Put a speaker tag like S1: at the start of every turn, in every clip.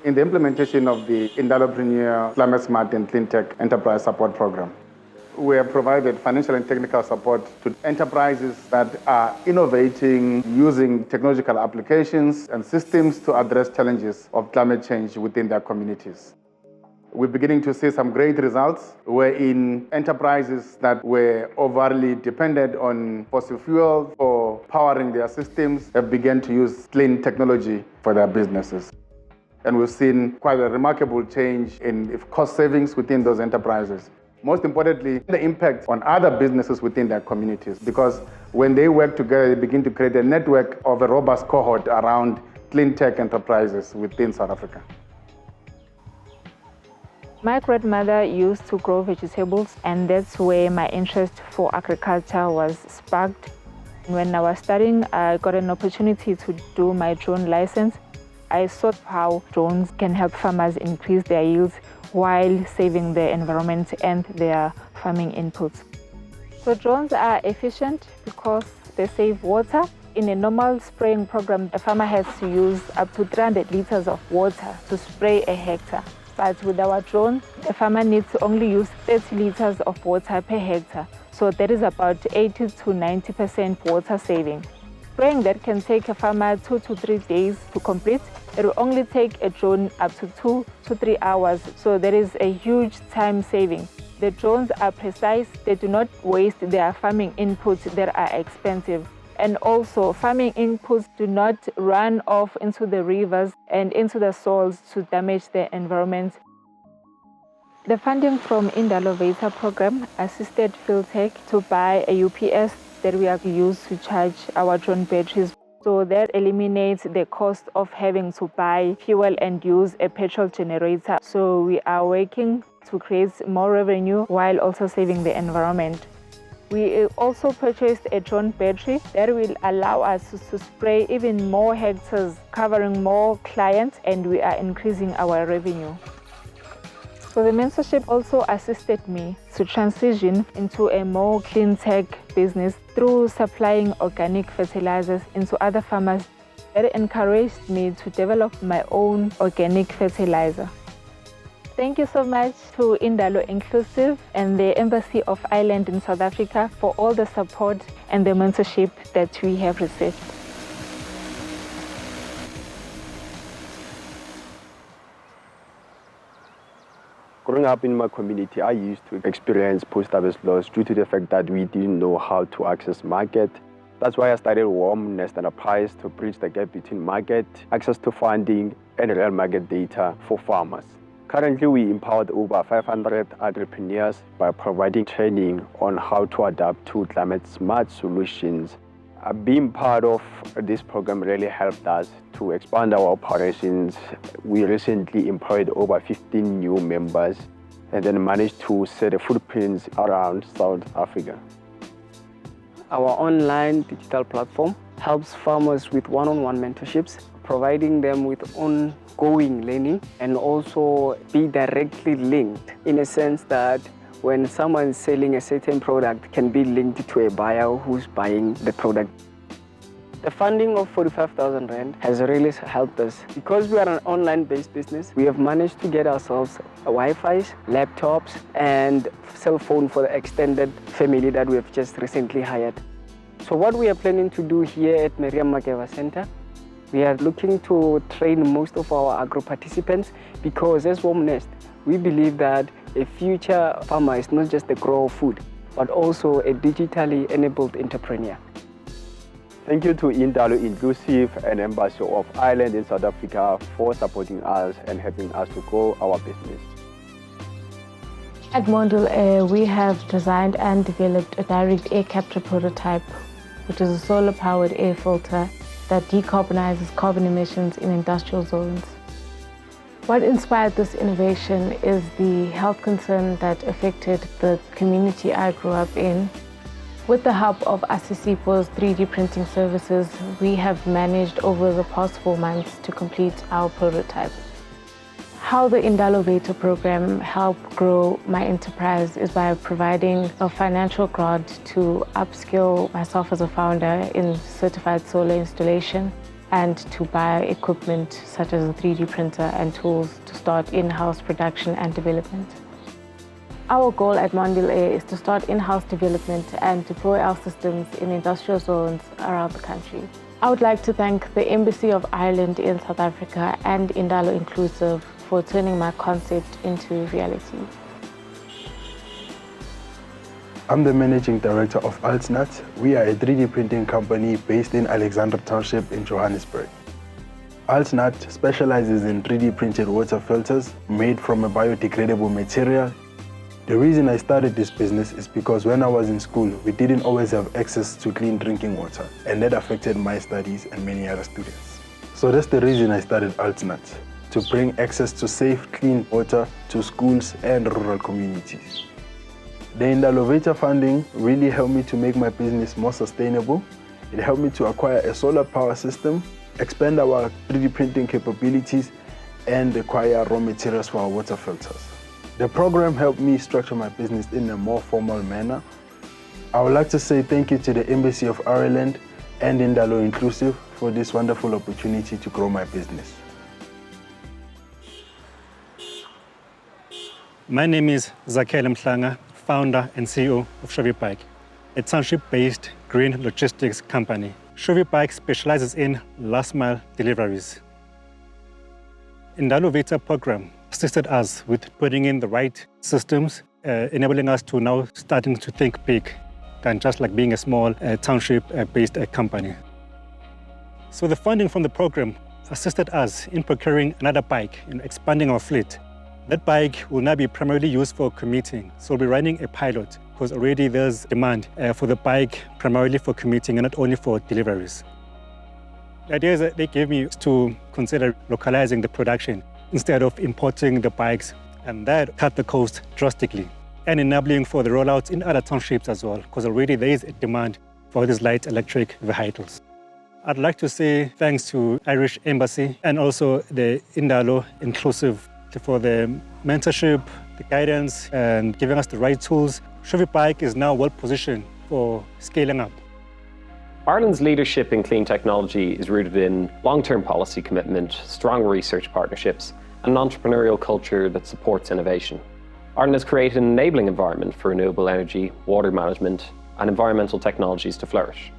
S1: in the implementation of the Indalopreneur Climate Smart and Cleatech Enterprise Support Program. We have provided financial and technical support to enterprises that are innovating using technological applications and systems to address challenges of climate change within their communities. We're beginning to see some great results wherein enterprises that were overly dependent on fossil fuel for powering their systems have begun to use clean technology for their businesses. And we've seen quite a remarkable change in cost savings within those enterprises. Most importantly, the impact on other businesses within their communities, because when they work together, they begin to create a network of a robust cohort around clean tech enterprises within South Africa.
S2: My grandmother used to grow vegetables, and that's where my interest for agriculture was sparked. When I was studying, I got an opportunity to do my drone license. I saw how drones can help farmers increase their yields while saving the environment and their farming inputs. So drones are efficient because they save water. In a normal spraying program, a farmer has to use up to 300 liters of water to spray a hectare. But with our drone, a farmer needs to only use 30 liters of water per hectare. So that is about 80 to 90% water saving. Spraying that can take a farmer 2 to 3 days to complete. It will only take a drone up to 2 to 3 hours. So there is a huge time saving. The drones are precise. They do not waste their farming inputs that are expensive. And also, farming inputs do not run off into the rivers and into the soils to damage the environment. The funding from Indalopreneur program assisted Cleatech to buy a UPS that we have used to charge our drone batteries. So that eliminates the cost of having to buy fuel and use a petrol generator. So we are working to create more revenue while also saving the environment. We also purchased a drone battery that will allow us to spray even more hectares, covering more clients, and we are increasing our revenue. So the mentorship also assisted me to transition into a more clean tech business through supplying organic fertilizers into other farmers. That encouraged me to develop my own organic fertilizer. Thank you so much to Indalo Inclusive and the Embassy of Ireland in South Africa for all the support and the mentorship that we have received.
S3: Growing up in my community, I used to experience post-harvest loss due to the fact that we didn't know how to access market. That's why I started Warm Nest Enterprise to bridge the gap between market, access to funding, and real market data for farmers. Currently, we empowered over 500 entrepreneurs by providing training on how to adapt to climate-smart solutions. Being part of this program really helped us to expand our operations. We recently employed over 15 new members and then managed to set a footprint around South Africa.
S4: Our online digital platform helps farmers with one-on-one mentorships, providing them with ongoing learning and also be directly linked in a sense that when someone is selling a certain product can be linked to a buyer who's buying the product. The funding of 45,000 Rand has really helped us. Because we are an online-based business, we have managed to get ourselves Wi-Fi, laptops, and cell phone for the extended family that we have just recently hired. So what we are planning to do here at Miriam Makeba Center, we are looking to train most of our agro participants because as Warm Nest, we believe that a future farmer is not just a grower of food, but also a digitally enabled entrepreneur.
S3: Thank you to Indalo Inclusive and Embassy of Ireland in South Africa for supporting us and helping us to grow our business.
S5: At Model Air, we have designed and developed a direct air capture prototype, which is a solar-powered air filter that decarbonizes carbon emissions in industrial zones. What inspired this innovation is the health concern that affected the community I grew up in. With the help of Asisipo's 3D printing services, we have managed over the past 4 months to complete our prototype. How the Indalopreneur program helped grow my enterprise is by providing a financial grant to upskill myself as a founder in certified solar installation. and to buy equipment such as a 3D printer and tools to start in-house production and development. Our goal at Mondial Air is to start in-house development and deploy our systems in industrial zones around the country. I would like to thank the Embassy of Ireland in South Africa and Indalo Inclusive for turning my concept into reality.
S6: I'm the Managing Director of Altnat. We are a 3D printing company based in Alexandra Township in Johannesburg. Altnat specializes in 3D printed water filters made from a biodegradable material. The reason I started this business is because when I was in school, we didn't always have access to clean drinking water, and that affected my studies and many other students. So that's the reason I started Altnat, to bring access to safe, clean water to schools and rural communities. The Indalovator funding really helped me to make my business more sustainable. It helped me to acquire a solar power system, expand our 3D printing capabilities, and acquire raw materials for our water filters. The program helped me structure my business in a more formal manner. I would like to say thank you to the Embassy of Ireland and Indalo Inclusive for this wonderful opportunity to grow my business.
S7: My name is Zakhele Mhlanga, founder and CEO of Shovibike, a township-based green logistics company. Shovibike specializes in last-mile deliveries. Indalovator program assisted us with putting in the right systems, enabling us to now starting to think big than just like being a small township-based company. So the funding from the program assisted us in procuring another bike and expanding our fleet. That bike will now be primarily used for commuting. So we'll be running a pilot because already there's demand for the bike primarily for commuting and not only for deliveries. The idea is that they gave me to consider localizing the production instead of importing the bikes, and that cut the cost drastically and enabling for the rollouts in other townships as well, because already there is a demand for these light electric vehicles. I'd like to say thanks to Irish Embassy and also the Indalo Inclusive for the mentorship, the guidance, and giving us the right tools. Shovibike is now well positioned for scaling up.
S8: Ireland's leadership in clean technology is rooted in long-term policy commitment, strong research partnerships, and an entrepreneurial culture that supports innovation. Ireland has created an enabling environment for renewable energy, water management, and environmental technologies to flourish.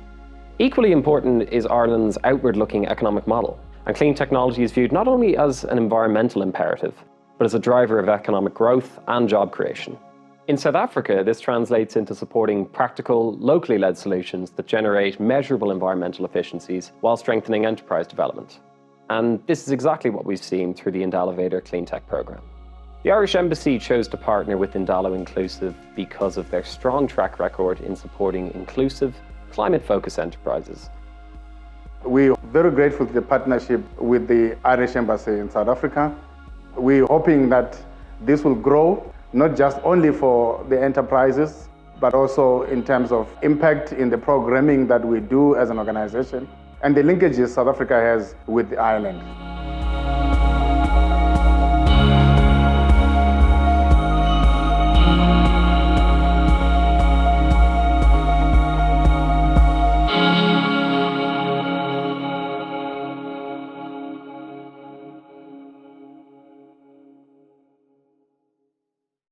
S8: Equally important is Ireland's outward-looking economic model, and clean technology is viewed not only as an environmental imperative, but as a driver of economic growth and job creation. In South Africa, this translates into supporting practical, locally led solutions that generate measurable environmental efficiencies while strengthening enterprise development. And this is exactly what we've seen through the Indalovator Cleantech program. The Irish Embassy chose to partner with Indalo Inclusive because of their strong track record in supporting inclusive, climate-focused enterprises.
S1: We're very grateful to the partnership with the Irish Embassy in South Africa. We're hoping that this will grow, not just only for the enterprises, but also in terms of impact in the programming that we do as an organization and the linkages South Africa has with Ireland.